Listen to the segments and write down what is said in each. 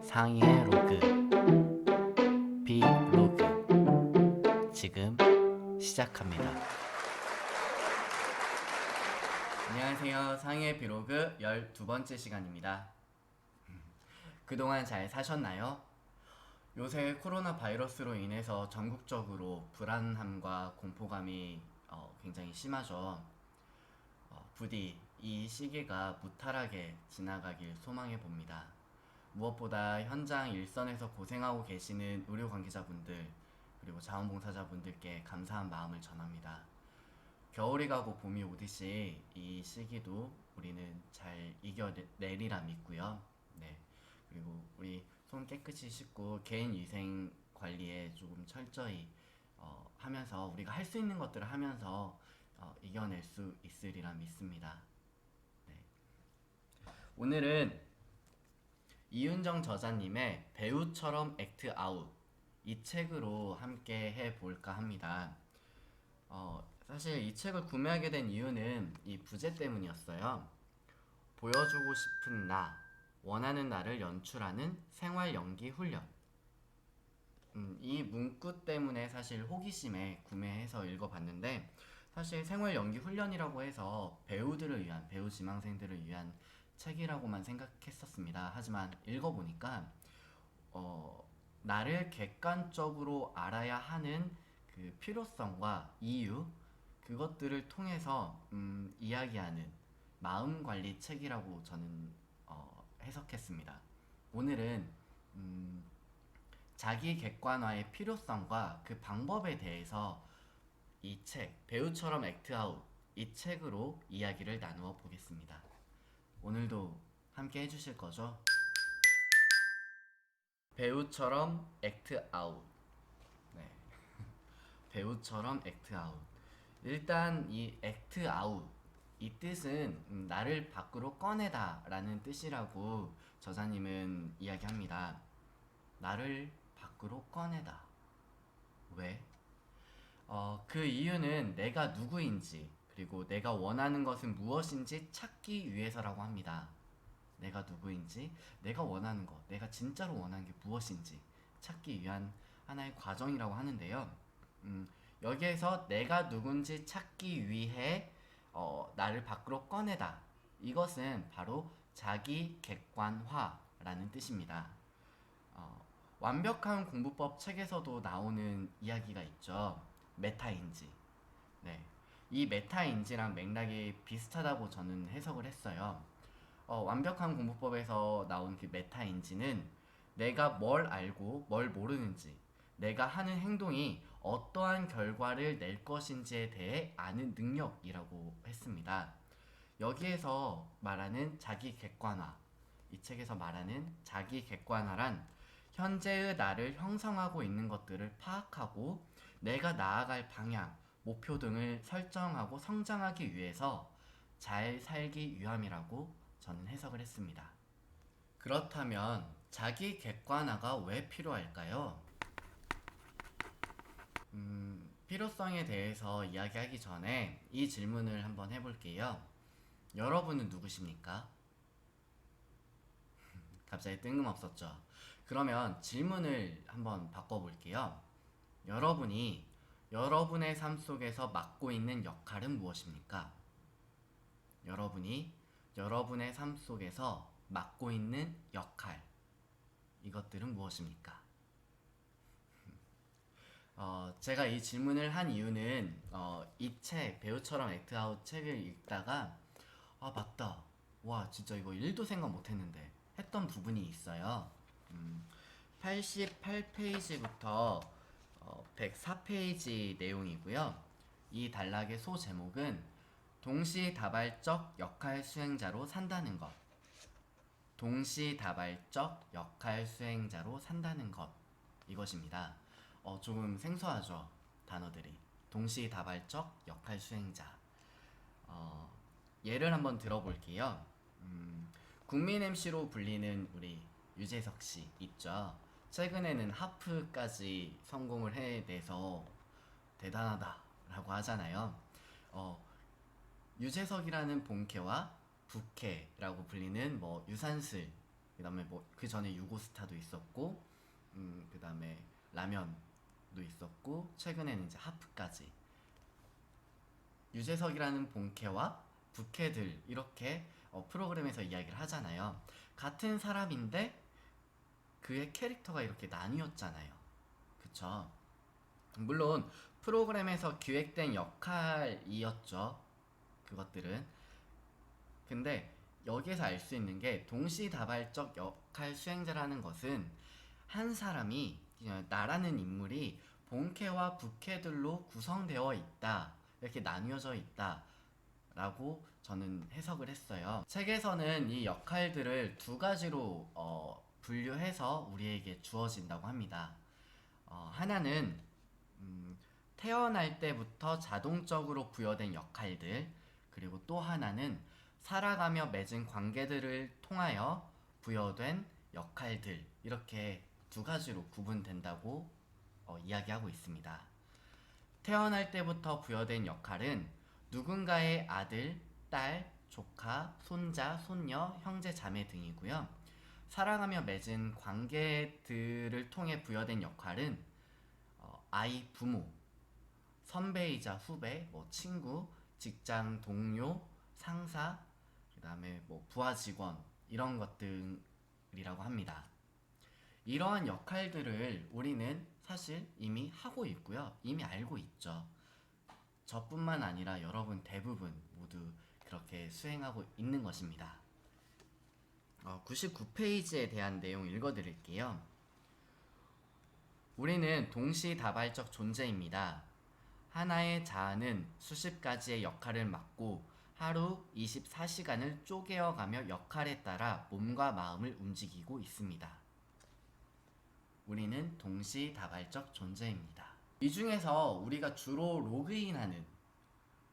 상의의 로그, 비로그. 지금 시작합니다. 안녕하세요. 상의의 비로그 12번째 시간입니다. 그동안 잘 사셨나요? 요새 코로나 바이러스로 인해서 전국적으로 불안함과 공포감이 굉장히 심하죠. 부디 이 시기가 무탈하게 지나가길 소망해 봅니다. 무엇보다 현장 일선에서 고생하고 계시는 의료 관계자분들 그리고 자원봉사자분들께 감사한 마음을 전합니다. 겨울이 가고 봄이 오듯이 이 시기도 우리는 잘 이겨내리라 믿고요. 네. 그리고 우리 손 깨끗이 씻고 개인 위생 관리에 조금 철저히 하면서 우리가 할 수 있는 것들을 하면서 이겨낼 수 있으리라 믿습니다. 네. 오늘은 이윤정 저자님의 배우처럼 액트 아웃 이 책으로 함께 해볼까 합니다. 사실 이 책을 구매하게 된 이유는 이 부제 때문이었어요. 보여주고 싶은 나, 원하는 나를 연출하는 생활 연기 훈련. 이 문구 때문에 사실 호기심에 구매해서 읽어봤는데 사실 생활 연기 훈련이라고 해서 배우들을 위한, 배우 지망생들을 위한 책이라고만 생각했었습니다. 하지만 읽어보니까 나를 객관적으로 알아야 하는 그 필요성과 이유 그것들을 통해서 이야기하는 마음 관리 책이라고 저는 해석했습니다. 오늘은 자기 객관화의 필요성과 그 방법에 대해서 이 책, 배우처럼 액트아웃 이 책으로 이야기를 나누어 보겠습니다. 오늘도 함께 해주실 거죠? 배우처럼 액트아웃. 네. 배우처럼 액트아웃. 일단 이 액트아웃 이 뜻은 나를 밖으로 꺼내다 라는 뜻이라고 저자님은 이야기합니다. 나를 밖으로 꺼내다. 왜? 그 이유는 내가 누구인지 그리고 내가 원하는 것은 무엇인지 찾기 위해서라고 합니다. 내가 누구인지, 내가 원하는 것, 내가 진짜로 원하는 게 무엇인지 찾기 위한 하나의 과정이라고 하는데요. 여기에서 내가 누군지 찾기 위해 나를 밖으로 꺼내다. 이것은 바로 자기 객관화라는 뜻입니다. 완벽한 공부법 책에서도 나오는 이야기가 있죠. 메타인지. 네. 이 메타인지랑 맥락이 비슷하다고 저는 해석을 했어요. 완벽한 공부법에서 나온 그 메타인지는 내가 뭘 알고 뭘 모르는지, 내가 하는 행동이 어떠한 결과를 낼 것인지에 대해 아는 능력이라고 했습니다. 여기에서 말하는 자기 객관화, 이 책에서 말하는 자기 객관화란 현재의 나를 형성하고 있는 것들을 파악하고 내가 나아갈 방향, 목표 등을 설정하고 성장하기 위해서 잘 살기 위함이라고 저는 해석을 했습니다. 그렇다면 자기 객관화가 왜 필요할까요? 필요성에 대해서 이야기하기 전에 이 질문을 한번 해볼게요. 여러분은 누구십니까? 갑자기 뜬금없었죠. 그러면 질문을 한번 바꿔볼게요. 여러분이 여러분의 삶 속에서 맡고 있는 역할은 무엇입니까? 여러분이 여러분의 삶 속에서 맡고 있는 역할, 이것들은 무엇입니까? 제가 이 질문을 한 이유는 이 책, 배우처럼 액트아웃 책을 읽다가 맞다. 와, 진짜 이거 1도 생각 못했는데 했던 부분이 있어요. 88페이지부터 104페이지 내용이고요. 이 단락의 소 제목은 동시다발적 역할 수행자로 산다는 것. 동시다발적 역할 수행자로 산다는 것. 이것입니다. 조금 생소하죠? 단어들이. 동시다발적 역할 수행자. 예를 한번 들어볼게요. 국민 MC로 불리는 우리 유재석 씨 있죠? 최근에는 하프까지 성공을 해내서 대단하다라고 하잖아요. 유재석이라는 본캐와 부캐라고 불리는 뭐 유산슬 그다음에 뭐 그 전에 유고스타도 있었고, 그다음에 라면도 있었고, 최근에는 이제 하프까지. 유재석이라는 본캐와 부캐들 이렇게 프로그램에서 이야기를 하잖아요. 같은 사람인데 그의 캐릭터가 이렇게 나뉘었잖아요. 그쵸? 물론 프로그램에서 기획된 역할이었죠. 그것들은. 근데 여기에서 알 수 있는 게 동시다발적 역할 수행자라는 것은 한 사람이 그냥 나라는 인물이 본캐와 부캐들로 구성되어 있다. 이렇게 나뉘어져 있다. 라고 저는 해석을 했어요. 책에서는 이 역할들을 두 가지로 분류해서 우리에게 주어진다고 합니다. 하나는 태어날 때부터 자동적으로 부여된 역할들, 그리고 또 하나는 살아가며 맺은 관계들을 통하여 부여된 역할들, 이렇게 두 가지로 구분된다고 이야기하고 있습니다. 태어날 때부터 부여된 역할은 누군가의 아들, 딸, 조카, 손자, 손녀, 형제, 자매 등이고요. 살아가며 맺은 관계들을 통해 부여된 역할은 아이, 부모, 선배이자 후배, 뭐 친구, 직장 동료, 상사, 그다음에 뭐 부하 직원 이런 것들이라고 합니다. 이러한 역할들을 우리는 사실 이미 하고 있고요. 이미 알고 있죠. 저뿐만 아니라 여러분 대부분 모두 그렇게 수행하고 있는 것입니다. 99페이지에 대한 내용 읽어드릴게요. 우리는 동시다발적 존재입니다. 하나의 자아는 수십 가지의 역할을 맡고 하루 24시간을 쪼개어가며 역할에 따라 몸과 마음을 움직이고 있습니다. 우리는 동시다발적 존재입니다. 이 중에서 우리가 주로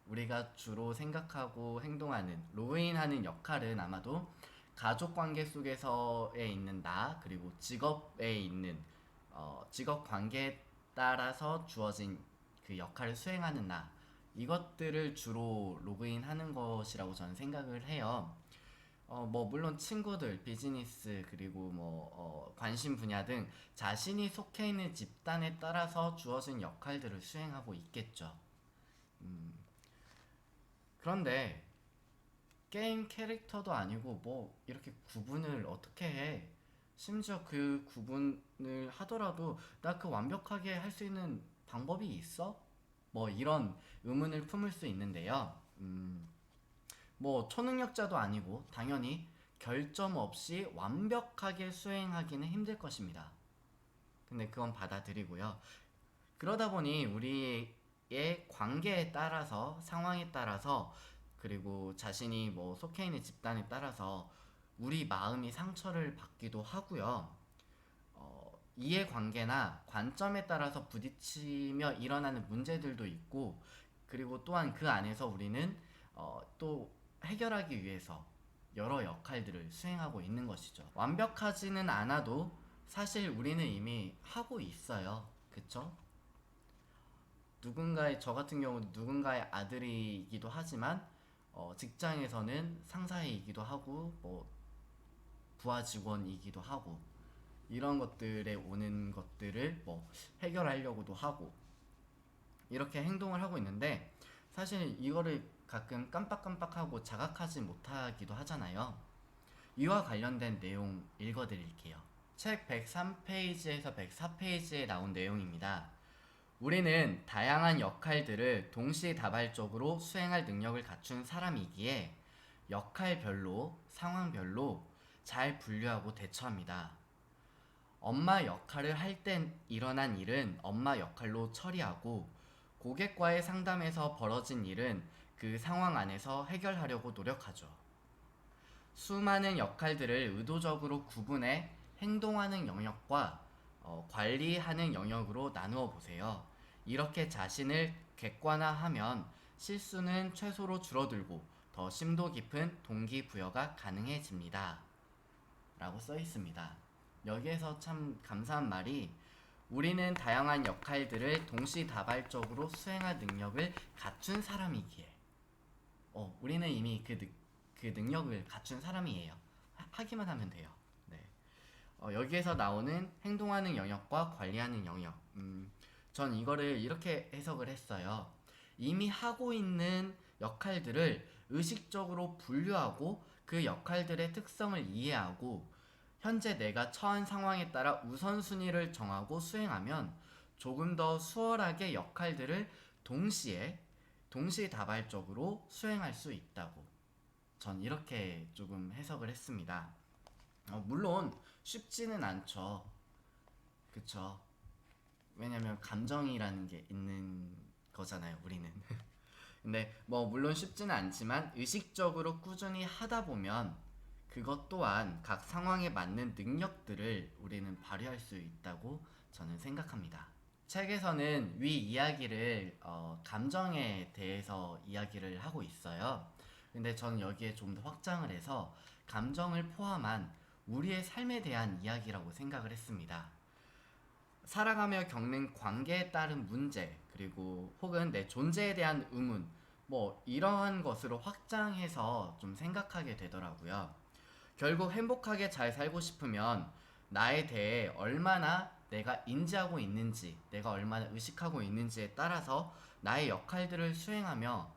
우리가 주로 생각하고 행동하는 로그인하는 역할은 아마도 가족관계 속에서에 있는 나, 그리고 직업에 있는 직업 관계에 따라서 주어진 그 역할을 수행하는 나, 이것들을 주로 로그인하는 것이라고 저는 생각을 해요. 뭐 물론 친구들, 비즈니스, 그리고 뭐 관심 분야 등 자신이 속해 있는 집단에 따라서 주어진 역할들을 수행하고 있겠죠. 그런데 게임 캐릭터도 아니고 뭐 이렇게 구분을 어떻게 해? 심지어 그 구분을 하더라도 나 그 완벽하게 할 수 있는 방법이 있어? 뭐 이런 의문을 품을 수 있는데요. 뭐 초능력자도 아니고 당연히 결점 없이 완벽하게 수행하기는 힘들 것입니다. 근데 그건 받아들이고요. 그러다 보니 우리의 관계에 따라서, 상황에 따라서, 그리고 자신이 뭐 속해 있는 집단에 따라서 우리 마음이 상처를 받기도 하고요. 이해관계나 관점에 따라서 부딪히며 일어나는 문제들도 있고, 그리고 또한 그 안에서 우리는 또 해결하기 위해서 여러 역할들을 수행하고 있는 것이죠. 완벽하지는 않아도 사실 우리는 이미 하고 있어요. 그쵸? 저 같은 경우는 누군가의 아들이기도 하지만 직장에서는 상사이기도 하고 뭐 부하 직원이기도 하고 이런 것들에 오는 것들을 뭐 해결하려고도 하고 이렇게 행동을 하고 있는데 사실 이거를 가끔 깜빡깜빡하고 자각하지 못하기도 하잖아요. 이와 관련된 내용 읽어드릴게요. 책 103페이지에서 104페이지에 나온 내용입니다. 우리는 다양한 역할들을 동시다발적으로 수행할 능력을 갖춘 사람이기에 역할별로, 상황별로 잘 분류하고 대처합니다. 엄마 역할을 할 땐 일어난 일은 엄마 역할로 처리하고 고객과의 상담에서 벌어진 일은 그 상황 안에서 해결하려고 노력하죠. 수많은 역할들을 의도적으로 구분해 행동하는 영역과 관리하는 영역으로 나누어 보세요. 이렇게 자신을 객관화하면 실수는 최소로 줄어들고 더 심도 깊은 동기부여가 가능해집니다. 라고 써 있습니다. 여기에서 참 감사한 말이 우리는 다양한 역할들을 동시다발적으로 수행할 능력을 갖춘 사람이기에 우리는 이미 그 능력을 갖춘 사람이에요. 하기만 하면 돼요. 네. 여기에서 나오는 행동하는 영역과 관리하는 영역. 전 이거를 이렇게 해석을 했어요. 이미 하고 있는 역할들을 의식적으로 분류하고 그 역할들의 특성을 이해하고 현재 내가 처한 상황에 따라 우선순위를 정하고 수행하면 조금 더 수월하게 역할들을 동시에 동시다발적으로 수행할 수 있다고 전 이렇게 조금 해석을 했습니다. 물론 쉽지는 않죠. 그쵸? 왜냐면 감정이라는 게 있는 거잖아요, 우리는. 근데 뭐 물론 쉽지는 않지만 의식적으로 꾸준히 하다 보면 그것 또한 각 상황에 맞는 능력들을 우리는 발휘할 수 있다고 저는 생각합니다. 책에서는 위 이야기를 감정에 대해서 이야기를 하고 있어요. 근데 저는 여기에 좀 더 확장을 해서 감정을 포함한 우리의 삶에 대한 이야기라고 생각을 했습니다. 살아가며 겪는 관계에 따른 문제, 그리고 혹은 내 존재에 대한 의문, 뭐 이러한 것으로 확장해서 좀 생각하게 되더라고요. 결국 행복하게 잘 살고 싶으면 나에 대해 얼마나 내가 인지하고 있는지, 내가 얼마나 의식하고 있는지에 따라서 나의 역할들을 수행하며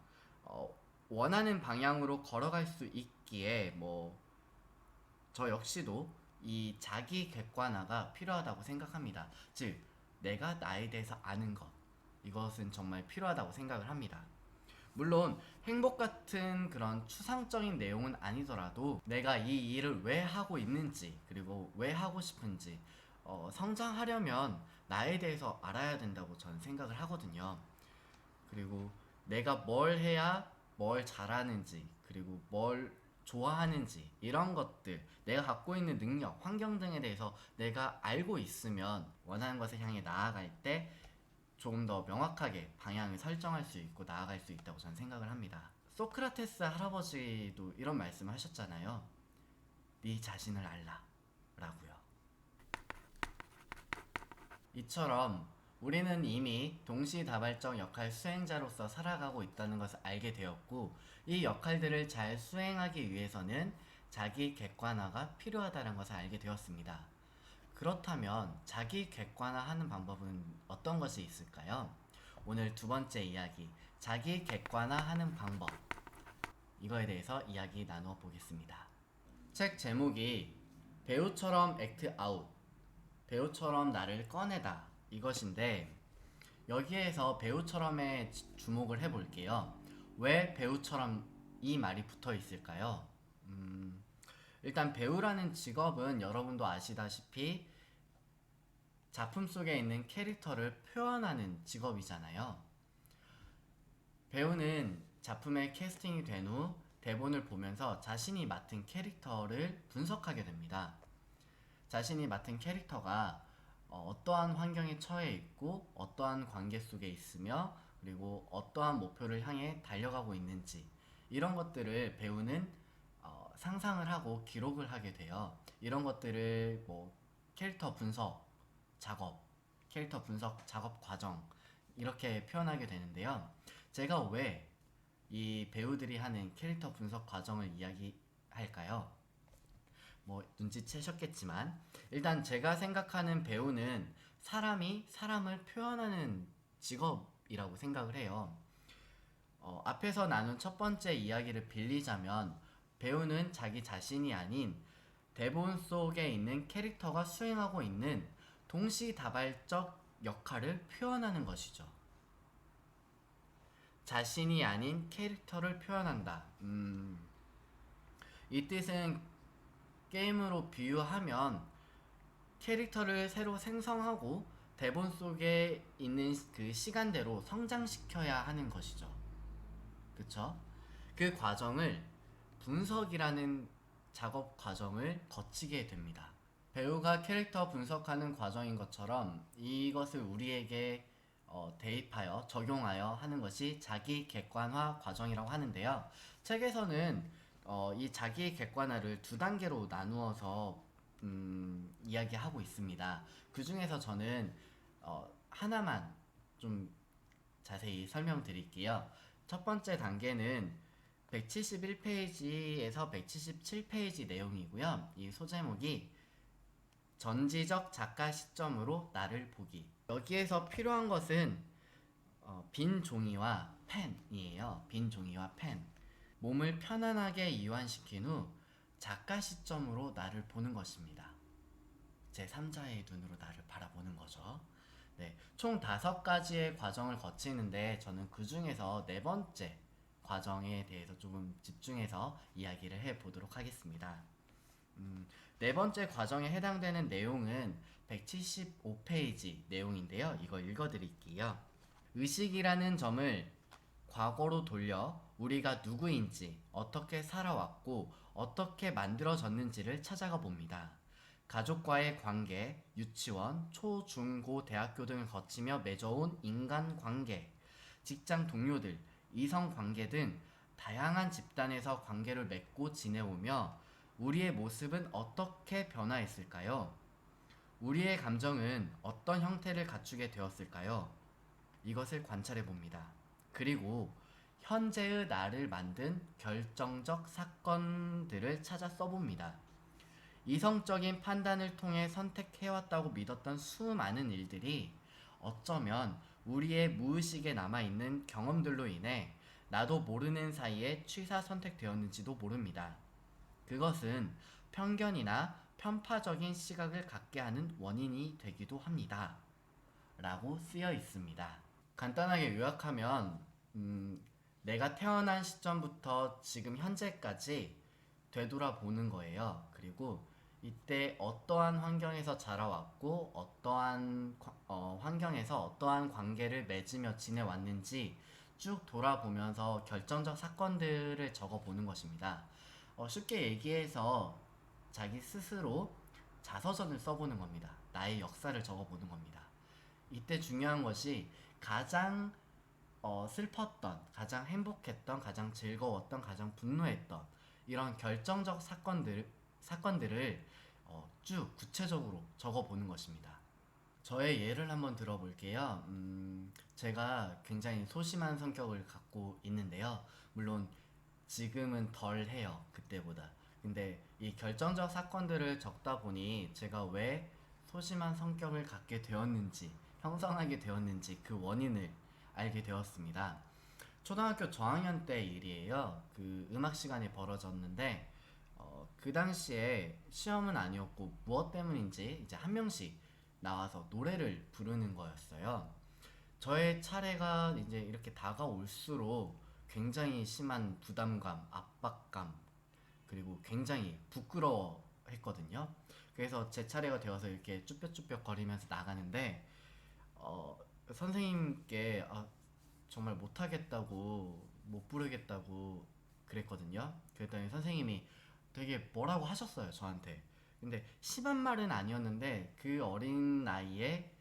원하는 방향으로 걸어갈 수 있기에 저 역시도 이 자기 객관화가 필요하다고 생각합니다. 즉, 내가 나에 대해서 아는 것. 이것은 정말 필요하다고 생각을 합니다. 물론 행복 같은 그런 추상적인 내용은 아니더라도 내가 이 일을 왜 하고 있는지 그리고 왜 하고 싶은지 성장하려면 나에 대해서 알아야 된다고 저는 생각을 하거든요. 그리고 내가 뭘 해야 뭘 잘하는지 그리고 뭘 좋아하는지 이런 것들 내가 갖고 있는 능력, 환경 등에 대해서 내가 알고 있으면 원하는 것을 향해 나아갈 때 조금 더 명확하게 방향을 설정할 수 있고 나아갈 수 있다고 저는 생각을 합니다. 소크라테스 할아버지도 이런 말씀을 하셨잖아요. 네 자신을 알라 라고요. 이처럼 우리는 이미 동시다발적 역할 수행자로서 살아가고 있다는 것을 알게 되었고 이 역할들을 잘 수행하기 위해서는 자기 객관화가 필요하다는 것을 알게 되었습니다. 그렇다면 자기 객관화하는 방법은 어떤 것이 있을까요? 오늘 두 번째 이야기, 자기 객관화하는 방법. 이거에 대해서 이야기 나누어 보겠습니다. 책 제목이 배우처럼 액트 아웃, 배우처럼 나를 꺼내다 이것인데 여기에서 배우처럼에 주목을 해볼게요. 왜 배우처럼 이 말이 붙어 있을까요? 일단 배우라는 직업은 여러분도 아시다시피 작품 속에 있는 캐릭터를 표현하는 직업이잖아요. 배우는 작품에 캐스팅이 된 후 대본을 보면서 자신이 맡은 캐릭터를 분석하게 됩니다. 자신이 맡은 캐릭터가 어떠한 환경에 처해 있고 어떠한 관계 속에 있으며 그리고 어떠한 목표를 향해 달려가고 있는지 이런 것들을 배우는 상상을 하고 기록을 하게 돼요. 이런 것들을 캐릭터 분석 작업, 캐릭터 분석 작업 과정 이렇게 표현하게 되는데요. 제가 왜 이 배우들이 하는 캐릭터 분석 과정을 이야기할까요? 눈치채셨겠지만 일단 제가 생각하는 배우는 사람이 사람을 표현하는 직업이라고 생각을 해요. 앞에서 나눈 첫 번째 이야기를 빌리자면 배우는 자기 자신이 아닌 대본 속에 있는 캐릭터가 수행하고 있는 동시다발적 역할을 표현하는 것이죠. 자신이 아닌 캐릭터를 표현한다. 이 뜻은 게임으로 비유하면 캐릭터를 새로 생성하고 대본 속에 있는 그 시간대로 성장시켜야 하는 것이죠. 그쵸? 그 과정을 분석이라는 작업 과정을 거치게 됩니다. 배우가 캐릭터 분석하는 과정인 것처럼 이것을 우리에게 대입하여 적용하여 하는 것이 자기 객관화 과정이라고 하는데요. 책에서는 이 자기 객관화를 두 단계로 나누어서 이야기하고 있습니다. 그 중에서 저는 하나만 좀 자세히 설명드릴게요. 첫 번째 단계는 171페이지에서 177페이지 내용이고요. 이 소제목이 전지적 작가 시점으로 나를 보기. 여기에서 필요한 것은 빈 종이와 펜이에요. 빈 종이와 펜. 몸을 편안하게 이완시킨 후 작가 시점으로 나를 보는 것입니다. 제3자의 눈으로 나를 바라보는 거죠. 네, 총 5가지의 과정을 거치는데 저는 그 중에서 네 번째 과정에 대해서 조금 집중해서 이야기를 해보도록 하겠습니다. 네 번째 과정에 해당되는 내용은 175페이지 내용인데요. 이거 읽어드릴게요. 의식이라는 점을 과거로 돌려 우리가 누구인지, 어떻게 살아왔고, 어떻게 만들어졌는지를 찾아가 봅니다. 가족과의 관계, 유치원, 초, 중, 고, 대학교 등을 거치며 맺어온 인간 관계, 직장 동료들, 이성 관계 등 다양한 집단에서 관계를 맺고 지내오며 우리의 모습은 어떻게 변화했을까요? 우리의 감정은 어떤 형태를 갖추게 되었을까요? 이것을 관찰해 봅니다. 그리고 현재의 나를 만든 결정적 사건들을 찾아 써봅니다. 이성적인 판단을 통해 선택해왔다고 믿었던 수많은 일들이 어쩌면 우리의 무의식에 남아있는 경험들로 인해 나도 모르는 사이에 취사 선택되었는지도 모릅니다. 그것은 편견이나 편파적인 시각을 갖게 하는 원인이 되기도 합니다. 라고 쓰여 있습니다. 간단하게 요약하면, 내가 태어난 시점부터 지금 현재까지 되돌아보는 거예요. 그리고 이때 어떠한 환경에서 자라왔고 어떠한 환경에서 어떠한 관계를 맺으며 지내왔는지 쭉 돌아보면서 결정적 사건들을 적어보는 것입니다. 쉽게 얘기해서 자기 스스로 자서전을 써보는 겁니다. 나의 역사를 적어보는 겁니다. 이때 중요한 것이 가장 슬펐던, 가장 행복했던, 가장 즐거웠던, 가장 분노했던 이런 결정적 사건들을 쭉 구체적으로 적어보는 것입니다. 저의 예를 한번 들어볼게요. 제가 굉장히 소심한 성격을 갖고 있는데요. 물론 지금은 덜 해요. 그때보다. 근데 이 결정적 사건들을 적다 보니 제가 왜 소심한 성격을 갖게 되었는지, 형성하게 되었는지 그 원인을 알게 되었습니다. 초등학교 저학년 때 일이에요. 그 음악 시간이 벌어졌는데 그 당시에 시험은 아니었고 무엇 때문인지 이제 한 명씩 나와서 노래를 부르는 거였어요. 저의 차례가 이제 이렇게 다가올수록 굉장히 심한 부담감, 압박감, 그리고 굉장히 부끄러워 했거든요. 그래서 제 차례가 되어서 이렇게 쭈뼛쭈뼛 거리면서 나가는데, 선생님께 정말 못하겠다고, 못 부르겠다고 그랬거든요. 그랬더니 선생님이 되게 뭐라고 하셨어요, 저한테. 근데 심한 말은 아니었는데 그 어린 나이에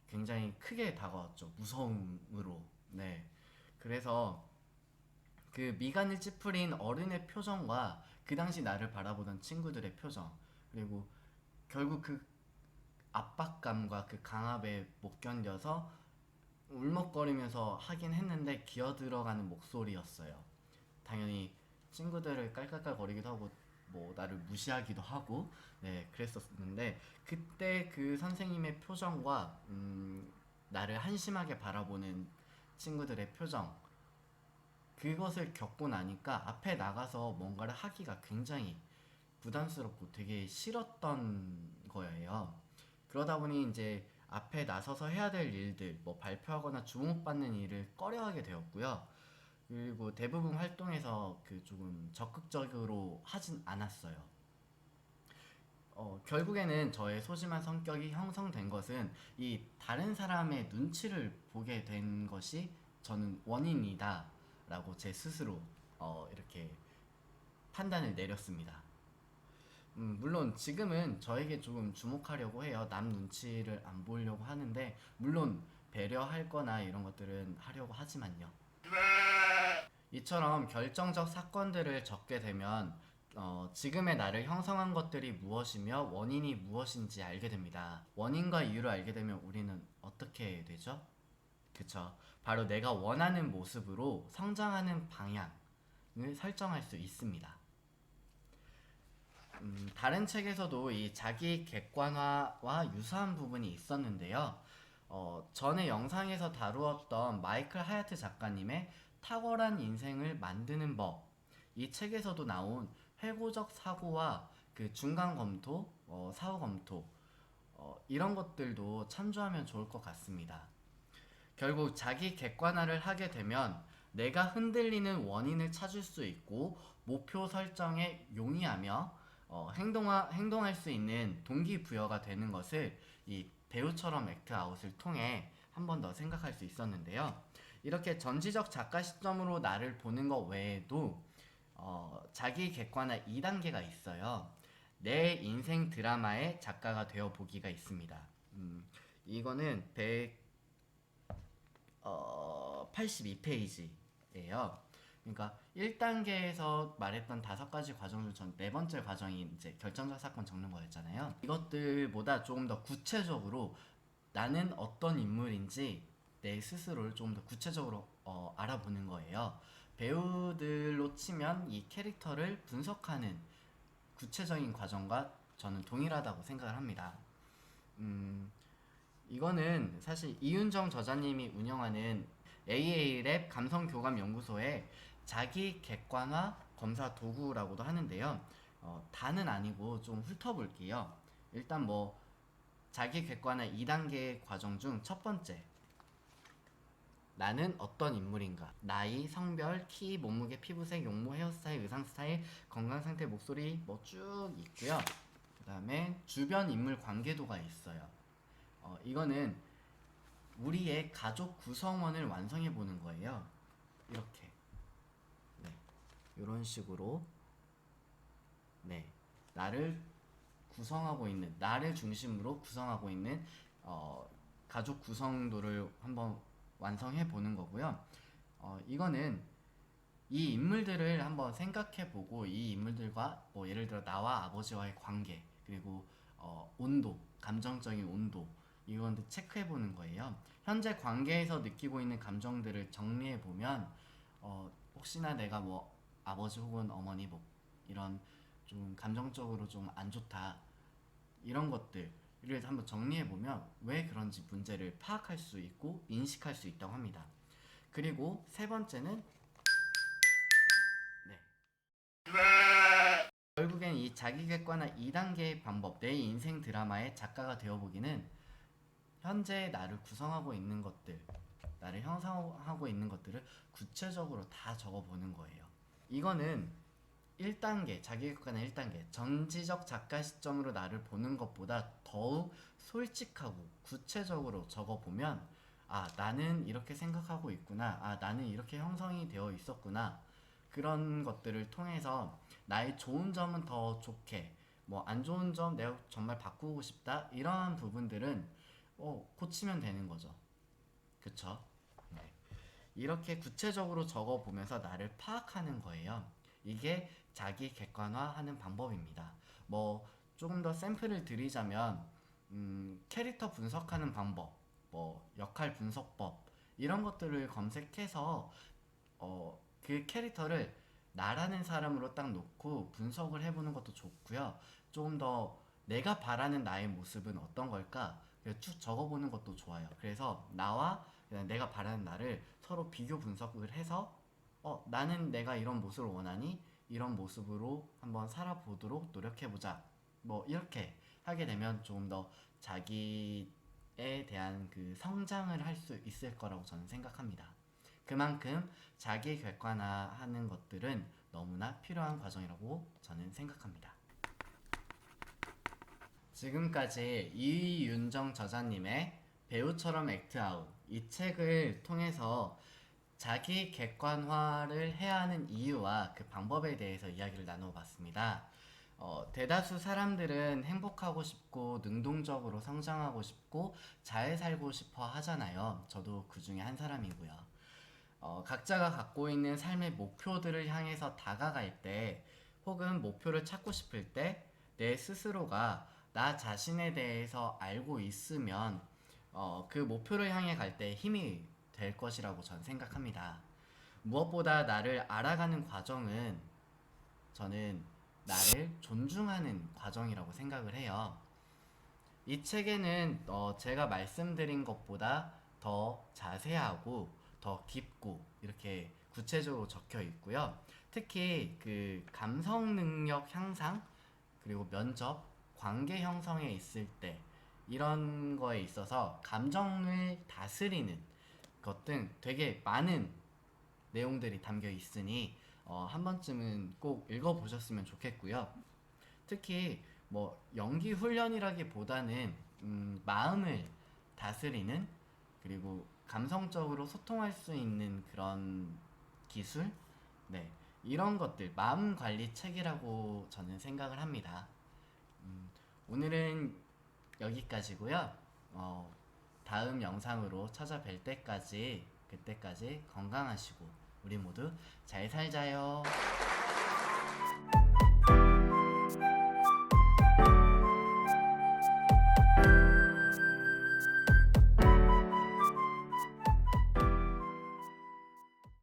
굉장히 크게 다가왔죠. 무서움으로. 네. 그래서 그 미간을 찌푸린 어른의 표정과 그 당시 나를 바라보던 친구들의 표정, 그리고 결국 그 압박감과 그 강압에 못 견뎌서 울먹거리면서 하긴 했는데 기어 들어가는 목소리였어요. 당연히 친구들을 깔깔깔거리기도 하고 뭐 나를 무시하기도 하고, 네, 그랬었는데 그때 그 선생님의 표정과 나를 한심하게 바라보는 친구들의 표정, 그것을 겪고 나니까 앞에 나가서 뭔가를 하기가 굉장히 부담스럽고 되게 싫었던 거예요. 그러다 보니 이제 앞에 나서서 해야 될 일들, 뭐 발표하거나 주목받는 일을 꺼려하게 되었고요. 그리고 대부분 활동에서 그 조금 적극적으로 하진 않았어요. 결국에는 저의 소심한 성격이 형성된 것은 이 다른 사람의 눈치를 보게 된 것이 저는 원인이다 라고 제 스스로 이렇게 판단을 내렸습니다. 물론 지금은 저에게 조금 주목하려고 해요. 남 눈치를 안 보려고 하는데, 물론 배려할 거나 이런 것들은 하려고 하지만요. 이처럼 결정적 사건들을 적게 되면 지금의 나를 형성한 것들이 무엇이며 원인이 무엇인지 알게 됩니다. 원인과 이유를 알게 되면 우리는 어떻게 되죠? 그쵸. 바로 내가 원하는 모습으로 성장하는 방향을 설정할 수 있습니다. 다른 책에서도 이 자기 객관화와 유사한 부분이 있었는데요. 전에 영상에서 다루었던 마이클 하야트 작가님의 탁월한 인생을 만드는 법, 이 책에서도 나온 회고적 사고와 그 중간 검토, 사후 검토, 이런 것들도 참조하면 좋을 것 같습니다. 결국 자기 객관화를 하게 되면 내가 흔들리는 원인을 찾을 수 있고 목표 설정에 용이하며 행동할 수 있는 동기부여가 되는 것을 이 배우처럼 액트아웃을 통해 한 번 더 생각할 수 있었는데요. 이렇게 전지적 작가 시점으로 나를 보는 것 외에도 자기 객관화 2단계가 있어요. 내 인생 드라마의 작가가 되어 보기가 있습니다. 이거는 82페이지예요. 그러니까 1단계에서 말했던 5가지 과정 중 전 네 번째 과정이 이제 결정적 사건 적는 거였잖아요. 이것들보다 조금 더 구체적으로 나는 어떤 인물인지 내 스스로를 조금 더 구체적으로 알아보는 거예요. 배우들로 치면 이 캐릭터를 분석하는 구체적인 과정과 저는 동일하다고 생각을 합니다. 이거는 사실 이윤정 저자님이 운영하는 AA랩 감성교감연구소의 자기 객관화 검사 도구라고도 하는데요. 다는 아니고 좀 훑어볼게요. 일단 뭐 자기 객관화 2단계 과정 중 첫 번째, 나는 어떤 인물인가? 나이, 성별, 키, 몸무게, 피부색, 용모, 헤어스타일, 의상 스타일, 건강상태, 목소리 뭐 쭉 있고요. 그 다음에 주변 인물 관계도가 있어요. 이거는 우리의 가족 구성원을 완성해 보는 거예요. 이렇게. 네. 이런 식으로. 네. 나를 구성하고 있는, 나를 중심으로 구성하고 있는 가족 구성도를 한번 완성해 보는 거고요. 이거는 이 인물들을 한번 생각해 보고 이 인물들과 뭐 예를 들어 나와 아버지와의 관계, 그리고 온도, 감정적인 온도, 이건 체크해 보는 거예요. 현재 관계에서 느끼고 있는 감정들을 정리해 보면 혹시나 내가 뭐 아버지 혹은 어머니 뭐 이런 좀 감정적으로 좀 안 좋다, 이런 것들을 한번 정리해 보면 왜 그런지 문제를 파악할 수 있고 인식할 수 있다고 합니다. 그리고 세 번째는, 네, 결국엔 이 자기객관화 2단계의 방법, 내 인생 드라마의 작가가 되어보기는 현재 나를 구성하고 있는 것들, 나를 형성하고 있는 것들을 구체적으로 다 적어보는 거예요. 이거는 1단계, 자기객관의 1단계, 전지적 작가 시점으로 나를 보는 것보다 더욱 솔직하고 구체적으로 적어보면, 아, 나는 이렇게 생각하고 있구나, 아, 나는 이렇게 형성이 되어 있었구나, 그런 것들을 통해서 나의 좋은 점은 더 좋게, 뭐 안 좋은 점 내가 정말 바꾸고 싶다, 이러한 부분들은 고치면 되는 거죠. 그쵸? 네. 이렇게 구체적으로 적어보면서 나를 파악하는 거예요. 이게 자기 객관화하는 방법입니다. 뭐 조금 더 샘플을 드리자면 캐릭터 분석하는 방법, 뭐 역할 분석법, 이런 것들을 검색해서 그 캐릭터를 나라는 사람으로 딱 놓고 분석을 해보는 것도 좋고요. 조금 더 내가 바라는 나의 모습은 어떤 걸까? 쭉 적어보는 것도 좋아요. 그래서 나와 그냥 내가 바라는 나를 서로 비교 분석을 해서 나는 내가 이런 모습을 원하니 이런 모습으로 한번 살아보도록 노력해보자. 뭐 이렇게 하게 되면 조금 더 자기에 대한 그 성장을 할 수 있을 거라고 저는 생각합니다. 그만큼 자기 객관화하는 것들은 너무나 필요한 과정이라고 저는 생각합니다. 지금까지 이윤정 저자님의 배우처럼 액트아웃, 이 책을 통해서 자기 객관화를 해야 하는 이유와 그 방법에 대해서 이야기를 나눠봤습니다. 대다수 사람들은 행복하고 싶고 능동적으로 성장하고 싶고 잘 살고 싶어 하잖아요. 저도 그 중에 한 사람이고요. 각자가 갖고 있는 삶의 목표들을 향해서 다가갈 때, 혹은 목표를 찾고 싶을 때, 내 스스로가 나 자신에 대해서 알고 있으면 그 목표를 향해 갈 때 힘이 될 것이라고 저는 생각합니다. 무엇보다 나를 알아가는 과정은 저는 나를 존중하는 과정이라고 생각을 해요. 이 책에는 제가 말씀드린 것보다 더 자세하고 더 깊고 이렇게 구체적으로 적혀 있고요. 특히 그 감성 능력 향상 그리고 면접, 관계 형성에 있을 때 이런 거에 있어서 감정을 다스리는 것 등 되게 많은 내용들이 담겨 있으니 한 번쯤은 꼭 읽어보셨으면 좋겠고요. 특히 뭐 연기 훈련이라기보다는 마음을 다스리는 그리고 감성적으로 소통할 수 있는 그런 기술, 네, 이런 것들 마음 관리 책이라고 저는 생각을 합니다. 오늘은 여기까지고요. 다음 영상으로 찾아뵐 때까지 그때까지 건강하시고 우리 모두 잘 살자요.